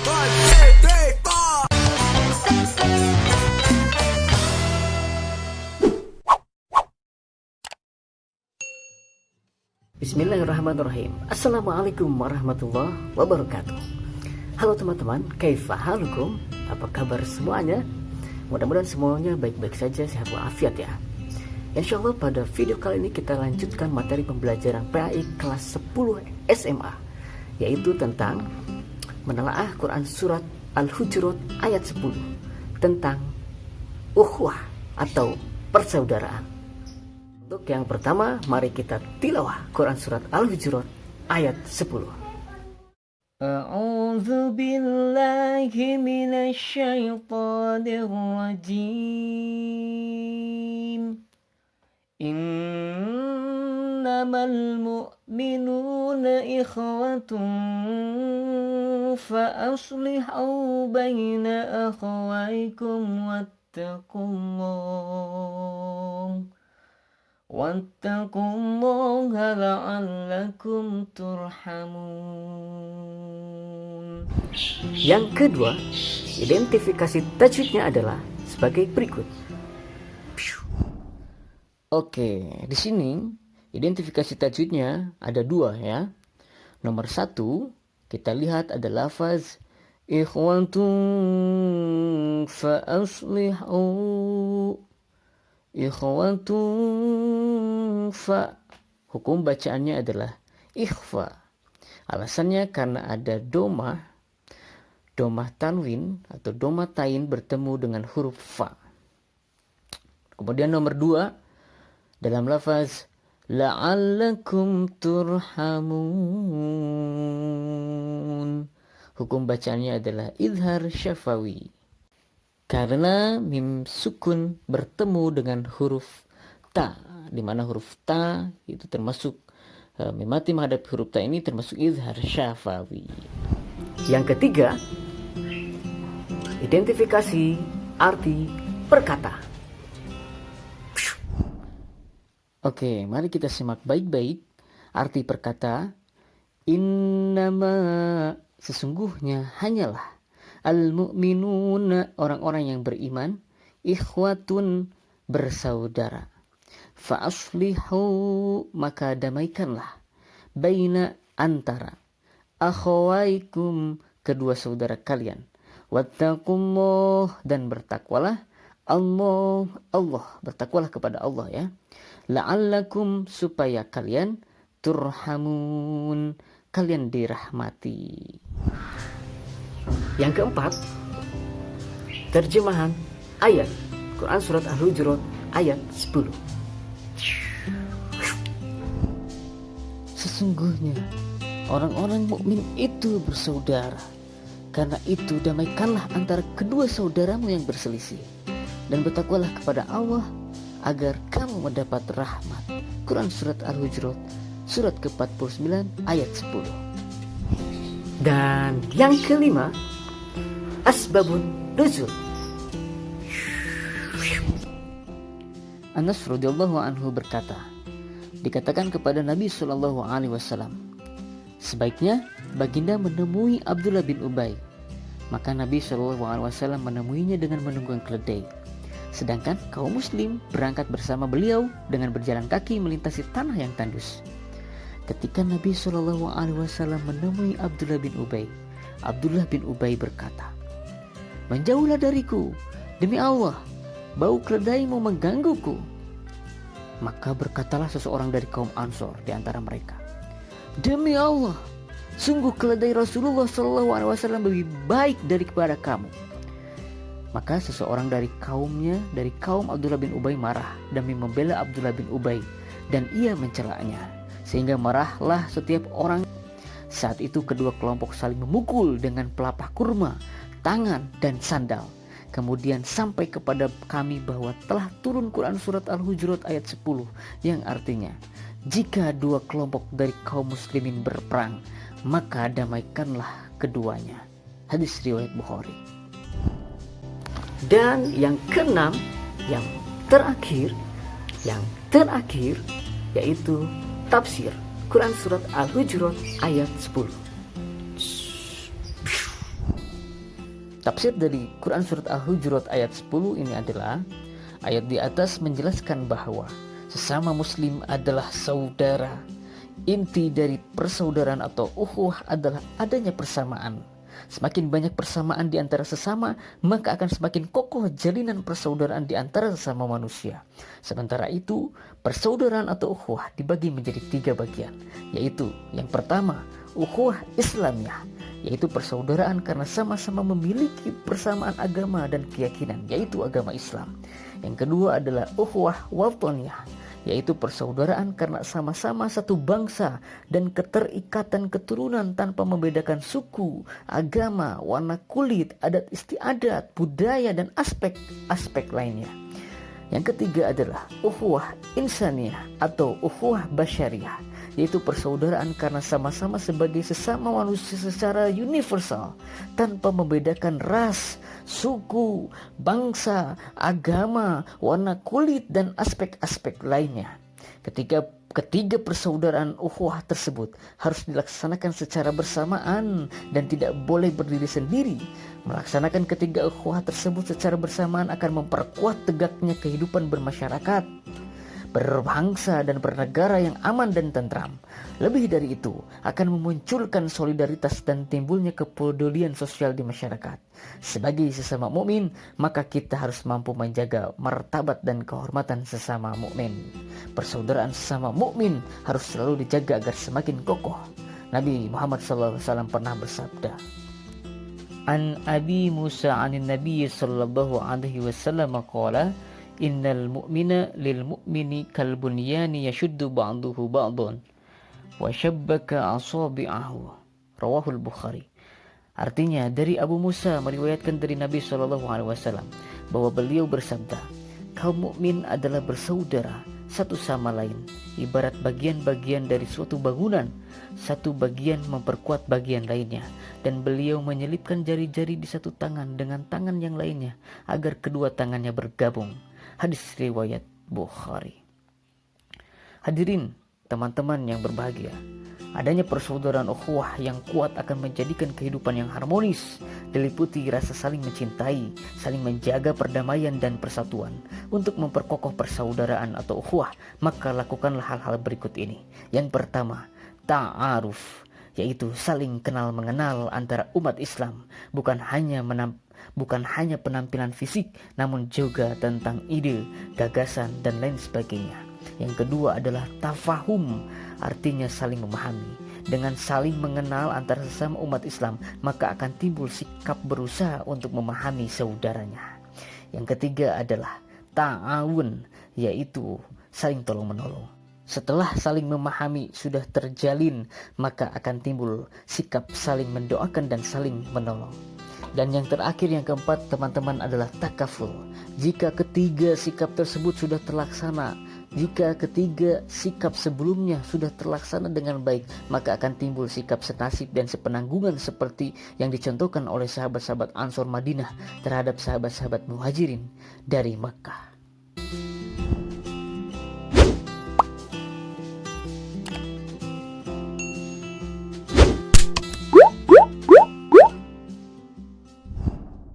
Bismillahirrahmanirrahim. Assalamualaikum warahmatullahi wabarakatuh. Halo teman-teman, kaifa halukum? Apa kabar semuanya? Mudah-mudahan semuanya baik-baik saja, sehat walafiat ya. Insyaallah pada video kali ini kita lanjutkan materi pembelajaran PAI kelas 10 SMA, yaitu tentang menelaah Quran surat Al-Hujurat ayat 10 tentang ukhuwah atau persaudaraan. Untuk yang pertama, mari kita tilawah Quran surat Al-Hujurat ayat 10. A'udzu billahi minasy syaithanir rajim. Innamal mu'minuna ikhwatun fa aslihu baina akhawaykum wattaqullaha la'allakum turhamun. Yang kedua, identifikasi tajwidnya adalah sebagai berikut. Oke, di sini identifikasi tajwidnya ada dua ya. Nomor satu, kita lihat ada lafaz ikhwatun fa aslihu. Ikhwatun fa, hukum bacaannya adalah ikhfa. Alasannya karena ada domah tanwin atau domah tain bertemu dengan huruf fa. Kemudian nomor dua, dalam lafaz la'allakum turhamun, hukum bacaannya adalah izhar syafawi. Karena mim sukun bertemu dengan huruf ta, di mana huruf ta itu termasuk mim mati menghadap huruf ta ini termasuk izhar syafawi. Yang ketiga, identifikasi arti perkata. Oke, mari kita simak baik-baik arti perkata. Innama, sesungguhnya hanyalah, al-mu'minuna, orang-orang yang beriman, ikhwatun, bersaudara. Fa'aslihu, maka damaikanlah, baina, antara, akhawaikum, kedua saudara kalian. Wattaqullah, dan bertakwalah, Allah, bertakwalah kepada Allah ya. La'allakum, supaya kalian, turhamun, kalian dirahmati. Yang keempat, terjemahan ayat Quran surat Al-Hujurat ayat 10. Sesungguhnya orang-orang mukmin itu bersaudara. Karena itu damaikanlah antara kedua saudaramu yang berselisih, dan bertakwalah kepada Allah agar kamu mendapat rahmat. Quran surat Al-Hujurat surat ke-49 ayat 10. Dan yang kelima, asbabun nuzul. Anas radhiyallahu anhu berkata, dikatakan kepada Nabi sallallahu alaihi wasallam, sebaiknya baginda menemui Abdullah bin Ubay. Maka Nabi sallallahu alaihi wasallam menemuinya dengan menunggang keledai. Sedangkan kaum muslim berangkat bersama beliau dengan berjalan kaki melintasi tanah yang tandus. Ketika Nabi sallallahu alaihi wasallam menemui Abdullah bin Ubay, Abdullah bin Ubay berkata, menjauhlah dariku, demi Allah, bau keledaimu menggangguku. Maka berkatalah seseorang dari kaum Ansor di antara mereka, demi Allah, sungguh keledai Rasulullah SAW lebih baik daripada kamu. Maka seseorang dari kaumnya, dari kaum Abdullah bin Ubay marah demi membela Abdullah bin Ubay, dan ia mencelaknya, sehingga marahlah setiap orang. Saat itu kedua kelompok saling memukul dengan pelapah kurma, tangan, dan sandal. Kemudian sampai kepada kami bahwa telah turun Quran surat Al-Hujurat ayat 10 yang artinya, jika dua kelompok dari kaum muslimin berperang, maka damaikanlah keduanya. Hadis riwayat Bukhari. Dan yang keenam, yang terakhir yaitu tafsir Quran surat Al-Hujurat ayat 10. Tafsir dari Quran surat Al-Hujurat ayat 10 ini adalah ayat di atas menjelaskan bahwa sesama muslim adalah saudara. Inti dari persaudaraan atau ukhuwah adalah adanya persamaan. Semakin banyak persamaan di antara sesama, maka akan semakin kokoh jalinan persaudaraan di antara sesama manusia. Sementara itu, persaudaraan atau ukhuwah dibagi menjadi 3 bagian, yaitu yang pertama, ukhuwah Islamiyah, yaitu persaudaraan karena sama-sama memiliki persamaan agama dan keyakinan, yaitu agama Islam. Yang kedua adalah ukhuwah Wataniyah, yaitu persaudaraan karena sama-sama satu bangsa dan keterikatan keturunan tanpa membedakan suku, agama, warna kulit, adat istiadat, budaya, dan aspek-aspek lainnya. Yang ketiga adalah ukhuwah Insaniyah atau ukhuwah Basyariyah, yaitu persaudaraan karena sama-sama sebagai sesama manusia secara universal tanpa membedakan ras, suku, bangsa, agama, warna kulit, dan aspek-aspek lainnya. Ketiga persaudaraan ukhuwah tersebut harus dilaksanakan secara bersamaan dan tidak boleh berdiri sendiri. Melaksanakan ketiga ukhuwah tersebut secara bersamaan akan memperkuat tegaknya kehidupan bermasyarakat, berbangsa, dan bernegara yang aman dan tentram. Lebih dari itu, akan memunculkan solidaritas dan timbulnya kepedulian sosial di masyarakat. Sebagai sesama mukmin, maka kita harus mampu menjaga martabat dan kehormatan sesama mukmin. Persaudaraan sesama mukmin harus selalu dijaga agar semakin kokoh. Nabi Muhammad SAW pernah bersabda, An Abi Musa anin Nabi sallallahu alaihi wasallam qala Innal mu'mina lil mu'mini kal bunyani yashuddu ba'duhu ba'dun wa syabbaka asabi'ahu. Rawahul Bukhari. Artinya dari Abu Musa meriwayatkan dari Nabi SAW bahwa beliau bersabda, kaum mukmin adalah bersaudara satu sama lain, ibarat bagian-bagian dari suatu bangunan, satu bagian memperkuat bagian lainnya, dan beliau menyelipkan jari-jari di satu tangan dengan tangan yang lainnya agar kedua tangannya bergabung. Hadis riwayat Bukhari. Hadirin teman-teman yang berbahagia, adanya persaudaraan ukhuwah yang kuat akan menjadikan kehidupan yang harmonis, diliputi rasa saling mencintai, saling menjaga perdamaian dan persatuan. Untuk memperkokoh persaudaraan atau ukhuwah, maka lakukanlah hal-hal berikut ini. Yang pertama, ta'aruf, yaitu saling kenal mengenal antara umat Islam, bukan hanya penampilan fisik, namun juga tentang ide, gagasan, dan lain sebagainya. Yang kedua adalah tafahum, artinya saling memahami. Dengan saling mengenal antara sesama umat Islam, maka akan timbul sikap berusaha untuk memahami saudaranya. Yang ketiga adalah ta'awun, yaitu saling tolong-menolong. Setelah saling memahami sudah terjalin, maka akan timbul sikap saling mendoakan dan saling menolong. Dan yang terakhir, yang keempat teman-teman, adalah takaful. Jika ketiga sikap tersebut sudah terlaksana, jika ketiga sikap sebelumnya sudah terlaksana dengan baik, maka akan timbul sikap senasib dan sepenanggungan seperti yang dicontohkan oleh sahabat-sahabat Ansor Madinah terhadap sahabat-sahabat Muhajirin dari Makkah.